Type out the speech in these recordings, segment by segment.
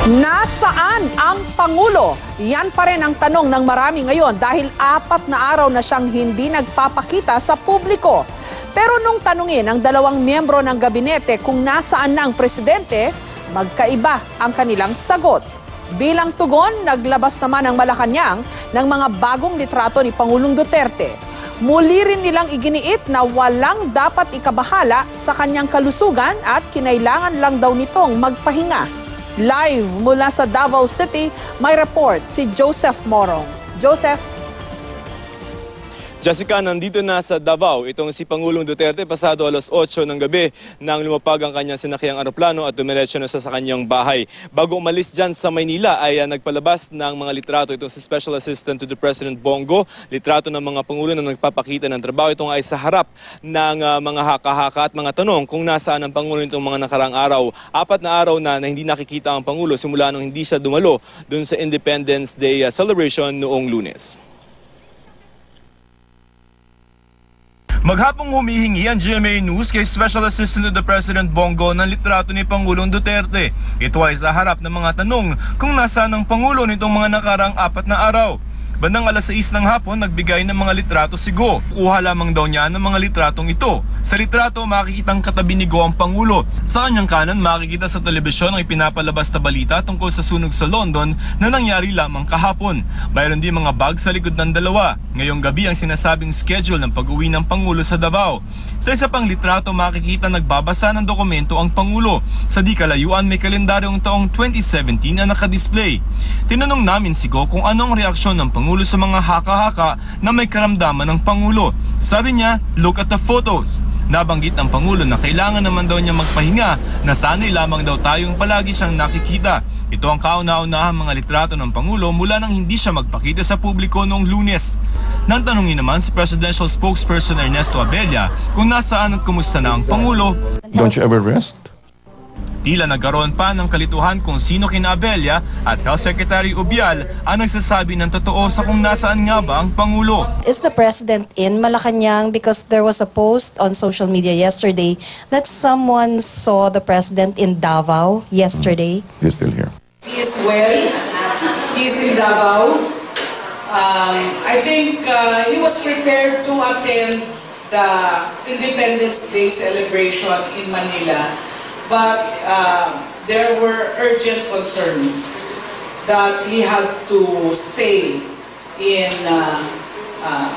Nasaan ang Pangulo? Yan pa rin ang tanong ng marami ngayon dahil 4 na araw na siyang hindi nagpapakita sa publiko. Pero nung tanungin ang 2 miyembro ng gabinete kung nasaan na ang presidente, magkaiba ang kanilang sagot. Bilang tugon, naglabas naman ang Malacanang ng mga bagong litrato ni Pangulong Duterte. Muli rin nilang iginiit na walang dapat ikabahala sa kanyang kalusugan at kinailangan lang daw nitong magpahinga. Live mula sa Davao City, may report si Joseph Morong. Joseph? Jessica, nandito na sa Davao itong si Pangulong Duterte pasado alas 8 ng gabi nang lumapag ang kanyang sinakyang aeroplano at dumiretso na sa kanyang bahay. Bago umalis dyan sa Maynila ay nagpalabas ng mga litrato itong si Special Assistant to the President Bongo. Litrato ng mga Pangulo na nagpapakita ng trabaho. Ito ay sa harap ng mga haka-haka at mga tanong kung nasaan ang Pangulo itong mga nakarang araw. 4 na araw na hindi nakikita ang Pangulo simula nung hindi siya dumalo dun sa Independence Day celebration noong Lunes. Maghapong humihingi ang GMA News kay Special Assistant to the President Bongo ng litrato ni Pangulong Duterte. Ito ay sa harap ng mga tanong kung nasaan ang Pangulo nitong mga nakarang 4 na araw. Bandang alas 6 ng hapon, nagbigay ng mga litrato si Go. Kuha lamang daw niya ng mga litratong ito. Sa litrato, makikitang katabi ni Go ang Pangulo. Sa kanyang kanan, makikita sa telebisyon ang ipinapalabas na balita tungkol sa sunog sa London na nangyari lamang kahapon. Mayroon din mga bag sa likod ng dalawa. Ngayong gabi ang sinasabing schedule ng pag-uwi ng Pangulo sa Davao. Sa isa pang litrato, makikita nagbabasa ng dokumento ang Pangulo. Sa di kalayuan, may kalendaryong taong 2017 na nakadisplay. Tinanong namin si Go kung anong reaksyon ng Pangulo sa mga haka-haka na may karamdaman ng Pangulo. Sabi niya, look at the photos. Nabanggit ng Pangulo na kailangan naman daw niya magpahinga na sana'y lamang daw tayong palagi siyang nakikita. Ito ang kauna-unahang mga litrato ng Pangulo mula nang hindi siya magpakita sa publiko noong Lunes. Nang tanungin naman si Presidential Spokesperson Ernesto Abella kung nasaan at kumusta na ang Pangulo. Don't you ever rest? Tila nagkaroon pa ng kalituhan kung sino kina Abella at Health Secretary Ubial ang nagsasabi ng totoo sa kung nasaan nga ba ang Pangulo. Is the President in Malacanang? Because there was a post on social media yesterday that someone saw the President in Davao yesterday. He's still here. He is well. He is in Davao. I think he was prepared to attend the Independence Day celebration in Manila. But there were urgent concerns that he had to stay in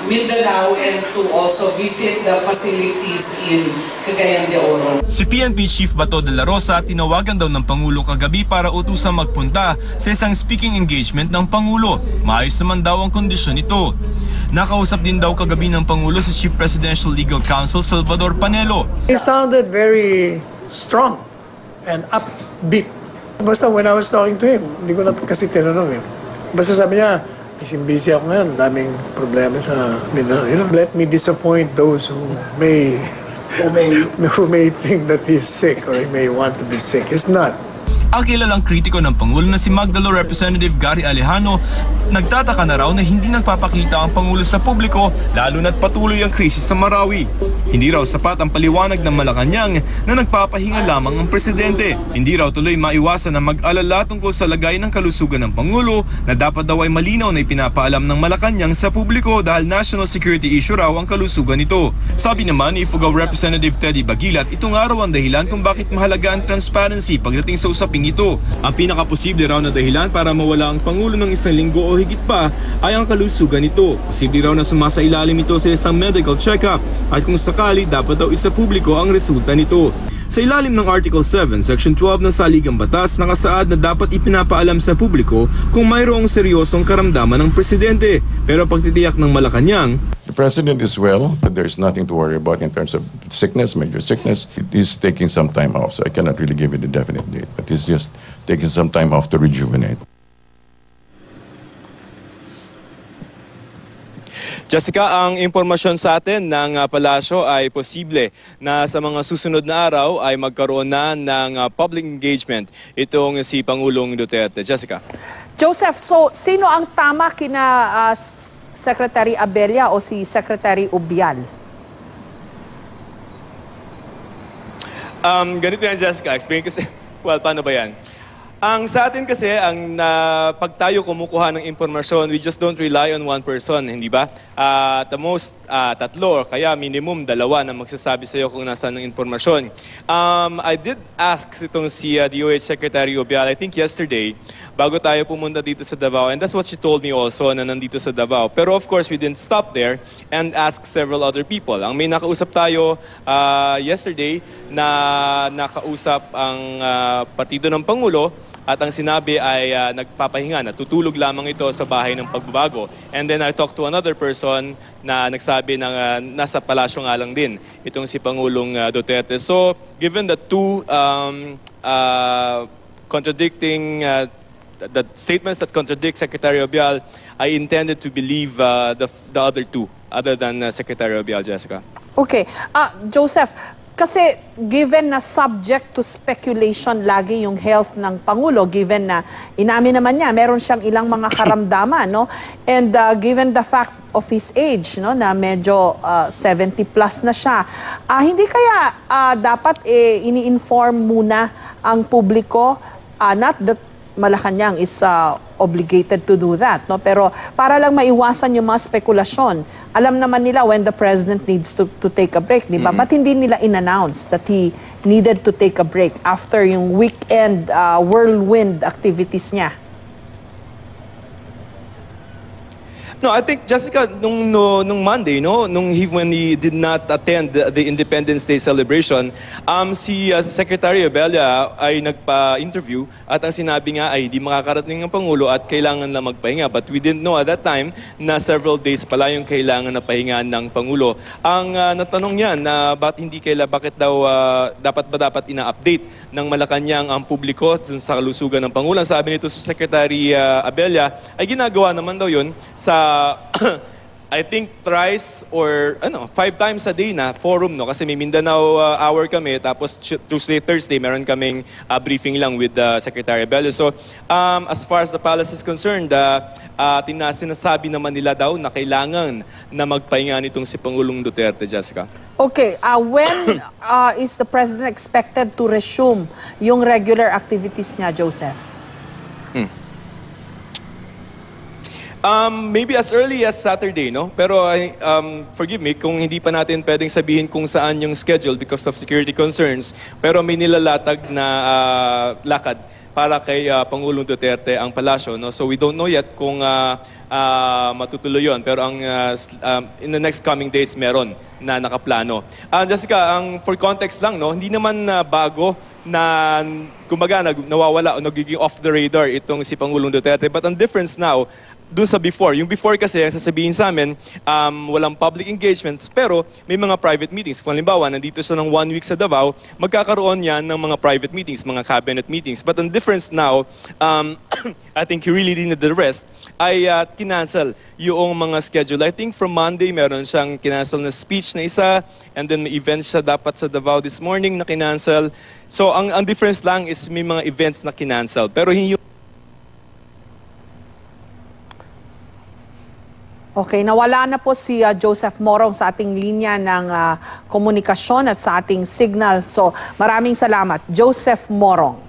Mindanao and to also visit the facilities in Cagayan de Oro. Si PNP Chief Bato de la Rosa tinawagan daw ng Pangulo kagabi para utusang magpunta sa isang speaking engagement ng Pangulo. Maayos naman daw ang kondisyon nito. Nakausap din daw kagabi ng Pangulo sa Chief Presidential Legal Counsel Salvador Panelo. He sounded very strong and upbeat. Basta when I was talking to him, hindi ko na kasi tinanong eh. Basta sabi niya, busy ako ngayon, daming problema sa Mindanao. You know, let me disappoint those who may think that he's sick or he may want to be sick. He's not. Ang kilalang kritiko ng Pangulo na si Magdalo Representative Gary Alejano, nagtataka na raw na hindi nagpapakita ang Pangulo sa publiko lalo na't patuloy ang krisis sa Marawi. Hindi raw sapat ang paliwanag ng Malacanang na nagpapahinga lamang ang presidente. Hindi raw tuloy maiwasan na mag-alala tungkol sa lagay ng kalusugan ng Pangulo na dapat daw ay malinaw na ipinapaalam ng Malacanang sa publiko dahil national security issue raw ang kalusugan nito. Sabi naman ni Ifugao Representative Teddy Bagilat, ito nga raw ang dahilan kung bakit mahalaga ang transparency pagdating sa usaping ito. Ang pinakaposible raw na dahilan para mawala ang Pangulo ng 1 linggo o higit pa ay ang kalusugan nito. Posible raw na sumasailalim ito sa isang medical check-up at kung sakali dapat daw isa publiko ang resulta nito. Sa ilalim ng Article 7, Section 12 ng Saligang Batas, nakasaad na dapat ipinapaalam sa publiko kung mayroong seryosong karamdaman ng presidente. Pero pagtitiyak ng Malacanang, The President is well, but there's nothing to worry about in terms of sickness, major sickness. He's taking some time off, so I cannot really give it a definite date. But he's just taking some time off to rejuvenate. Jessica, ang impormasyon sa atin ng palasyo ay posible na sa mga susunod na araw ay magkaroon na ng public engagement itong si Pangulong Duterte. Jessica. Joseph, so sino ang tama kina Secretary Abella o si Secretary Ubial? Ganito yan, Jessica. Explain kasi, well, paano ba yan? Ang sa atin kasi, pag tayo kumukuha ng impormasyon, we just don't rely on one person, hindi ba? At the most, 3 or kaya minimum 2 na magsasabi sa iyo kung nasaan ng impormasyon. I did ask itong si DOH Secretary Obial, I think yesterday, bago tayo pumunta dito sa Davao, and that's what she told me also na nandito sa Davao. Pero of course, we didn't stop there and ask several other people. Ang may nakausap tayo yesterday na nakausap ang partido ng Pangulo, at ang sinabi ay nagpapahinga, natutulog lamang ito sa bahay ng pagbabago. And then I talked to another person na nagsabi na nasa palasyo nga lang din, itong si Pangulong Duterte. So, given the two contradicting, the statements that contradict Secretary Obial, I intended to believe the other two, other than Secretary Obial, Jessica. Okay. Joseph, kasi given na subject to speculation lagi yung health ng Pangulo, given na inamin naman niya, meron siyang ilang mga karamdaman, no? And given the fact of his age, no, na medyo 70 plus na siya, hindi kaya dapat ini-inform muna ang publiko, not that Malacanang is obligated to do that, no? Pero para lang maiwasan yung mga spekulasyon, alam naman nila when the president needs to take a break, di ba? Ba't hindi nila in-announce that he needed to take a break after yung weekend whirlwind activities niya? No, I think, Jessica, nung Monday, no, when he did not attend the Independence Day celebration, si Secretary Abella ay nagpa-interview at ang sinabi nga ay di makakarating ng Pangulo at kailangan na magpahinga. But we didn't know at that time na several days pala yung kailangan na pahingaan ng Pangulo. Ang natanong niya na bakit daw dapat ina-update ng Malacanang ang publiko sa kalusugan ng Pangulo. Ang sabi nito sa Secretary Abella ay ginagawa naman daw yun sa I think thrice or 5 times a day na forum, no, kasi may Mindanao hour kami, tapos Tuesday, Thursday meron kaming briefing lang with Secretary Bello. So as far as the palace is concerned, sinasabi naman nila daw na kailangan na magpahinga nitong si Pangulong Duterte, Jessica. Okay, when is the President expected to resume yung regular activities niya, Joseph? Maybe as early as Saturday, no? Pero forgive me kung hindi pa natin pwedeng sabihin kung saan yung schedule because of security concerns. Pero may nilalatag na lakad para kay Pangulong Duterte ang palasyo, no? So we don't know yet kung matutuloy yun. Pero in the next coming days meron na nakaplano. Jessica, for context lang, no? Hindi naman bago na kumbaga nawawala o nagiging off the radar itong si Pangulong Duterte. But ang difference now, doon sa before. Yung before kasi, sasabihin sa amin, walang public engagements, pero may mga private meetings. Kung halimbawa, nandito siya ng 1 week sa Davao, magkakaroon yan ng mga private meetings, mga cabinet meetings. But the difference now, I think he really needed the rest, ay kinancel yung mga schedule. I think from Monday, meron siyang kinancel na speech na isa, and then may events siya dapat sa Davao this morning na kinancel. So, ang difference lang is may mga events na kinancel. Pero hindi Okay, nawala na po si Joseph Morong sa ating linya ng komunikasyon at sa ating signal. So maraming salamat, Joseph Morong.